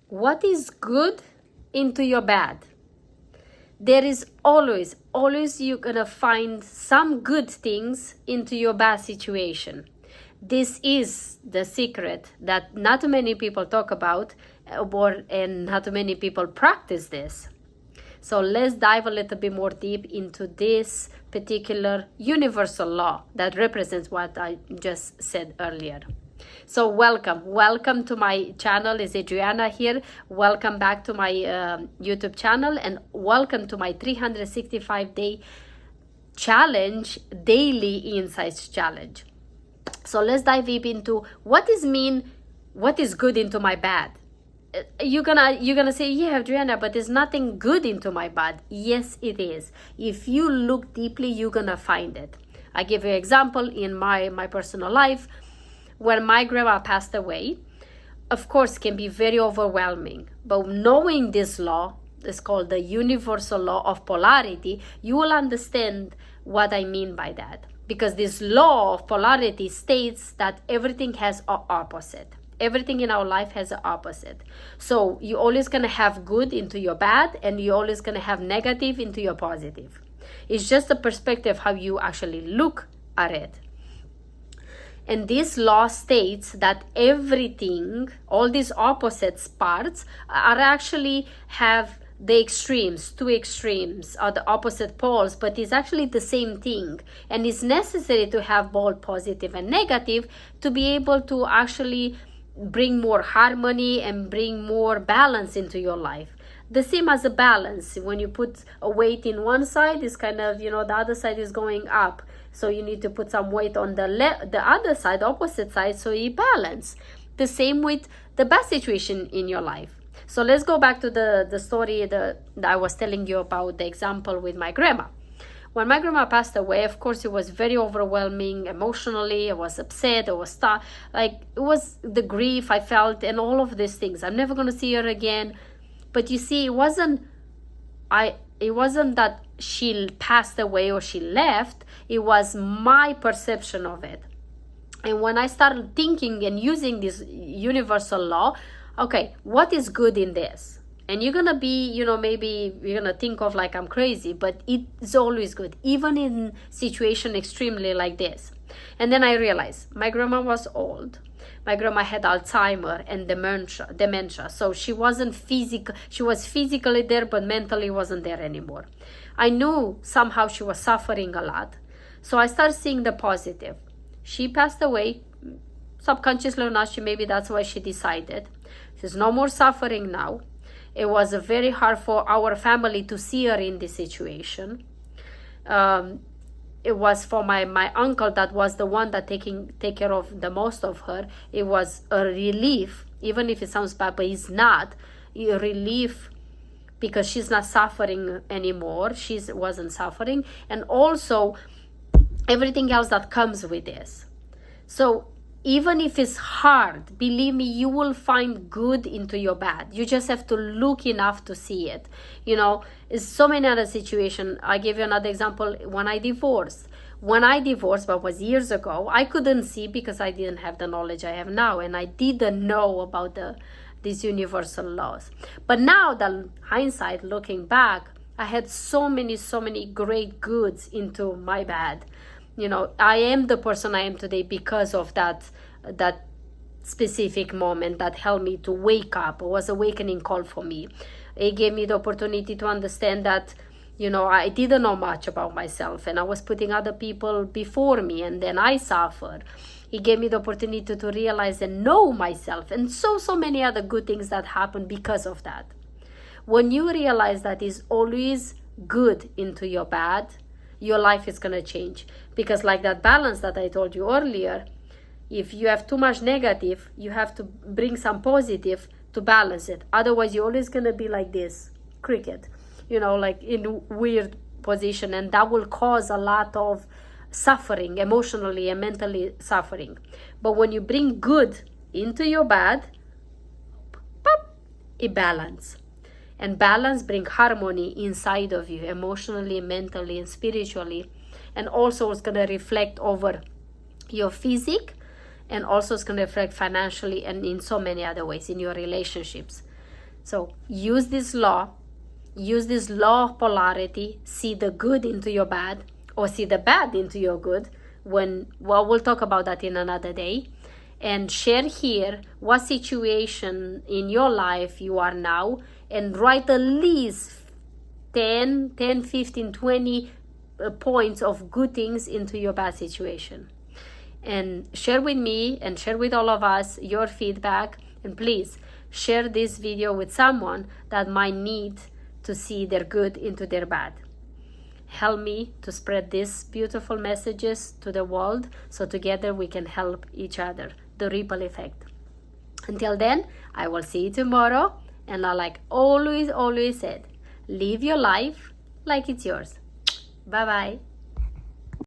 what is good into your bad. There is always you're gonna find some good things into your bad situation. This is the secret that not too many people talk about, and not too many people practice this. So let's dive a little bit more deep into this particular universal law that represents what I just said earlier. So welcome to my channel. It's Adriana here. Welcome back to my YouTube channel, and welcome to my 365-day challenge, daily insights challenge. So let's dive deep into what is good into my bad. You're gonna say, yeah, Adriana, but there's nothing good into my bad. Yes, it is. If you look deeply, you're gonna find it. I give you an example in my personal life. When my grandma passed away, of course, can be very overwhelming. But knowing this law, is called the Universal Law of Polarity, you will understand what I mean by that. Because this law of polarity states that everything has an opposite. Everything in our life has an opposite. So you're always going to have good into your bad, and you're always going to have negative into your positive. It's just a perspective how you actually look at it. And this law states that everything, all these opposite parts are actually have the extremes, two extremes are the opposite poles, but it's actually the same thing. And it's necessary to have both positive and negative to be able to actually bring more harmony and bring more balance into your life. The same as a balance. When you put a weight in one side, it's kind of, the other side is going up. So you need to put some weight on the other side, opposite side, so you balance. The same with the bad situation in your life. So let's go back to the story that I was telling you about, the example with my grandma. When my grandma passed away, of course, it was very overwhelming emotionally. I was upset. It was the grief I felt and all of these things. I'm never going to see her again. But you see, it wasn't that she passed away or she left. It was my perception of it. And when I started thinking and using this universal law, okay, what is good in this? And you're gonna be, maybe you're gonna think of like I'm crazy, but it's always good, even in situation extremely like this. And then I realized my grandma was old. My grandma had Alzheimer and dementia. So she wasn't she was physically there, but mentally wasn't there anymore. I knew somehow she was suffering a lot. So I started seeing the positive. She passed away, subconsciously or not, maybe that's why she decided. There's no more suffering now. It was very hard for our family to see her in this situation. It was for my uncle that was the one that take care of the most of her. It was a relief, even if it sounds bad, but it's not a relief, because she's not suffering anymore. She wasn't suffering, and also everything else that comes with this. So even if it's hard, believe me, you will find good into your bad. You just have to look enough to see it. It's so many other situations. I give you another example. When I divorced, but was years ago, I couldn't see because I didn't have the knowledge I have now, and I didn't know about these universal laws. But now, the hindsight, looking back, I had so many great goods into my bad. I am the person I am today because of that specific moment that helped me to wake up. It was an awakening call for me. It gave me the opportunity to understand that, I didn't know much about myself, and I was putting other people before me, and then I suffered. It gave me the opportunity to realize and know myself, and so many other good things that happened because of that. When you realize that is always good into your bad, your life is going to change. Because like that balance that I told you earlier, if you have too much negative, you have to bring some positive to balance it. Otherwise, you're always going to be like this cricket, like in a weird position, and that will cause a lot of suffering, emotionally and mentally suffering. But when you bring good into your bad, pop, it balance. And balance brings harmony inside of you, emotionally, mentally, and spiritually. And also it's going to reflect over your physique, and also it's going to reflect financially and in so many other ways in your relationships. So use this law of polarity. See the good into your bad, or see the bad into your good. We'll talk about that in another day. And share here what situation in your life you are now, and write at least 10, 15, 20 points of good things into your bad situation. And share with me and share with all of us your feedback. And please share this video with someone that might need to see their good into their bad. Help me to spread these beautiful messages to the world, so together we can help each other. The ripple effect. Until then, I will see you tomorrow. And I like always said, live your life like it's yours. Bye bye.